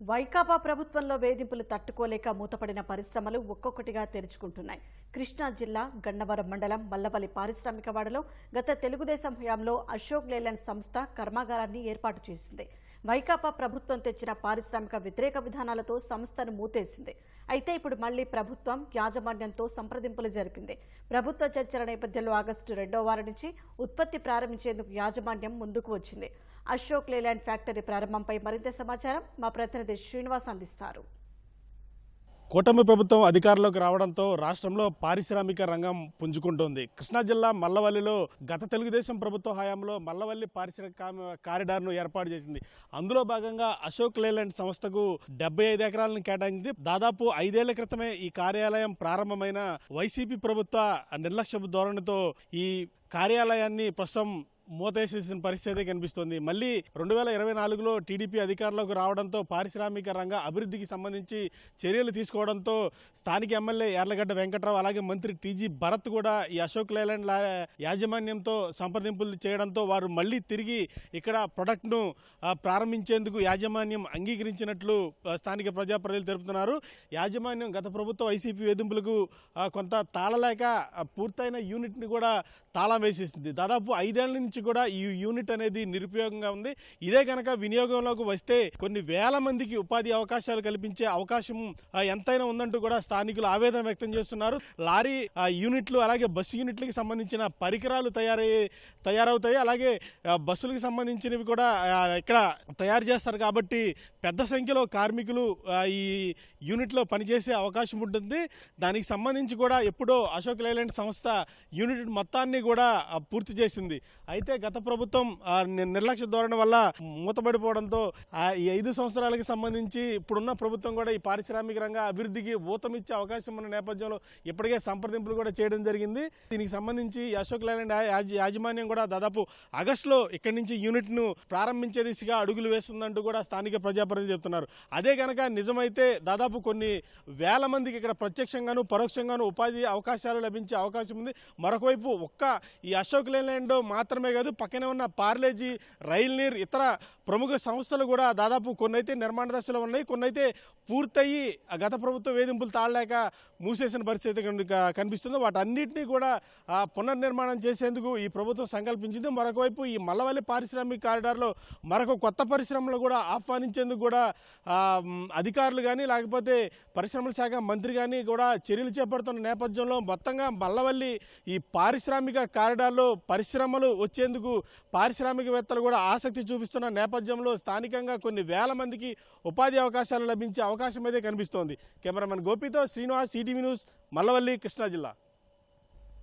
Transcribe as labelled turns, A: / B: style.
A: వైకాపా ప్రభుత్వంలో వేధింపులు తట్టుకోలేక మూతపడిన పరిశ్రమలు ఒక్కొక్కటిగా తెరుచుకుంటున్నాయి. కృష్ణా జిల్లా గన్నవరం మండలం మల్లవల్లి పారిశ్రామికవాడలో గత తెలుగుదేశం హయాంలో అశోక్ లేలాండ్ సంస్థ కర్మాగారాన్ని ఏర్పాటు చేసింది. వైకాపా ప్రభుత్వం తెచ్చిన పారిశ్రామిక వ్యతిరేక విధానాలతో సంస్థను మూతేసింది. అయితే ఇప్పుడు మళ్లీ ప్రభుత్వం యాజమాన్యంతో సంప్రదింపులు జరిపింది. ప్రభుత్వ చర్చల నేపథ్యంలో ఆగస్టు 2వ వారం నుంచి ఉత్పత్తి ప్రారంభించేందుకు యాజమాన్యం ముందుకు వచ్చింది. అశోక్ లేలాండ్ ఫ్యాక్టరీ ప్రారంభంపై మరింత సమాచారం మా ప్రతినిధి శ్రీనివాస్ అందిస్తారు.
B: కూటమి ప్రభుత్వం అధికారంలోకి రావడంతో రాష్ట్రంలో పారిశ్రామిక రంగం పుంజుకుంటోంది. కృష్ణా జిల్లా మల్లవల్లిలో గత తెలుగుదేశం ప్రభుత్వ హయాంలో మల్లవల్లి పారిశ్రామిక కారిడార్ను ఏర్పాటు చేసింది. అందులో భాగంగా అశోక్ లేలాండ్ సంస్థకు 75 ఎకరాలను కేటాయించింది. దాదాపు 5 ఏళ్ల క్రితమే ఈ కార్యాలయం ప్రారంభమైన వైసీపీ ప్రభుత్వ నిర్లక్ష్యపు ధోరణితో ఈ కార్యాలయాన్ని ప్రస్తుతం మూతేసేసిన పరిస్థితి కనిపిస్తోంది. మళ్ళీ 2024లో టీడీపీ అధికారంలోకి రావడంతో పారిశ్రామిక రంగ అభివృద్ధికి సంబంధించి చర్యలు తీసుకోవడంతో స్థానిక ఎమ్మెల్యే యార్లగడ్డ వెంకట్రావు అలాగే మంత్రి టీజీ భరత్ కూడా ఈ అశోక్ లేలాండ్ యాజమాన్యంతో సంప్రదింపులు చేయడంతో వారు మళ్ళీ తిరిగి ఇక్కడ ప్రొడక్ట్ను ప్రారంభించేందుకు యాజమాన్యం అంగీకరించినట్లు స్థానిక ప్రజాప్రతినిధులు తెలుపుతున్నారు. యాజమాన్యం గత ప్రభుత్వ వైసీపీ వేధింపులకు కొంత తాళలేక పూర్తయిన యూనిట్ని కూడా తాళం వేసేసింది. దాదాపు 5 ఏళ్ల నుంచి కూడా ఈ యూనిట్ అనేది నిరుపయోగంగా ఉంది. ఇదే కనుక వినియోగంలోకి వస్తే కొన్ని వేల మందికి ఉపాధి అవకాశాలు కల్పించే అవకాశం ఎంతైనా ఉందంటూ కూడా స్థానికులు ఆవేదన వ్యక్తం చేస్తున్నారు. లారీ యూనిట్లు అలాగే బస్సు యూనిట్లకి సంబంధించిన పరికరాలు తయారవుతాయి. అలాగే బస్సులకు సంబంధించినవి కూడా ఇక్కడ తయారు చేస్తారు కాబట్టి పెద్ద సంఖ్యలో కార్మికులు ఈ యూనిట్లో పనిచేసే అవకాశం ఉంటుంది. దానికి సంబంధించి కూడా ఎప్పుడో అశోక్ లేలాండ్ సంస్థ యూనిట్ మొత్తాన్ని కూడా పూర్తి చేసింది. అయితే గత ప్రభుత్వం నిర్లక్ష్య ధోరణి వల్ల మూతపడిపోవడంతో ఈ 5 సంవత్సరాలకి సంబంధించి ఇప్పుడున్న ప్రభుత్వం కూడా ఈ పారిశ్రామిక రంగ అభివృద్ధికి ఊతమిచ్చే అవకాశం ఉన్న నేపథ్యంలో ఇప్పటికే సంప్రదింపులు కూడా చేయడం జరిగింది. దీనికి సంబంధించి అశోక్ లేలాండ్ యాజమాన్యం కూడా దాదాపు ఆగస్టులో ఇక్కడి నుంచి యూనిట్ను ప్రారంభించే దిశగా అడుగులు వేస్తుందంటూ కూడా స్థానిక ప్రజాప్రతినిధులు చెప్తున్నారు. అదే కనుక నిజమైతే దాదాపు కొన్ని వేల మందికి ఇక్కడ ప్రత్యక్షంగాను పరోక్షంగాను ఉపాధి అవకాశాలు లభించే అవకాశం ఉంది. మరొక వైపు ఈ అశోక్ లేలాండ్ మాత్రమే కాదు, పక్కనే ఉన్న పార్లేజీ, రైల్ నీర్, ఇతర ప్రముఖ సంస్థలు కూడా దాదాపు కొన్నైతే నిర్మాణ దశలో ఉన్నాయి, కొన్నైతే పూర్తయి గత ప్రభుత్వ వేధింపులు తాళలేక మూసేసిన పరిస్థితి కనిపిస్తుంది. వాటన్నిటినీ కూడా పునర్నిర్మాణం చేసేందుకు ఈ ప్రభుత్వం సంకల్పించింది. మరొకవైపు ఈ మల్లవల్లి పారిశ్రామిక కారిడార్లో మరొక కొత్త పరిశ్రమలు కూడా ఆహ్వానించేందుకు కూడా అధికారులు కానీ లేకపోతే పరిశ్రమల శాఖ మంత్రి కానీ కూడా చర్యలు చేపడుతున్న నేపథ్యంలో మొత్తంగా మల్లవల్లి ఈ పారిశ్రామిక కారిడార్లో పరిశ్రమలు వచ్చేందుకు పారిశ్రామికవేత్తలు కూడా ఆసక్తి చూపిస్తున్న నేపథ్యంలో స్థానికంగా కొన్ని వేల మందికి ఉపాధి అవకాశాలు లభించే అవకాశం అయితే కనిపిస్తోంది. కెమెరామెన్ గోపితో శ్రీనివాస్, ఈటీవీ న్యూస్, మల్లవల్లి, కృష్ణా జిల్లా.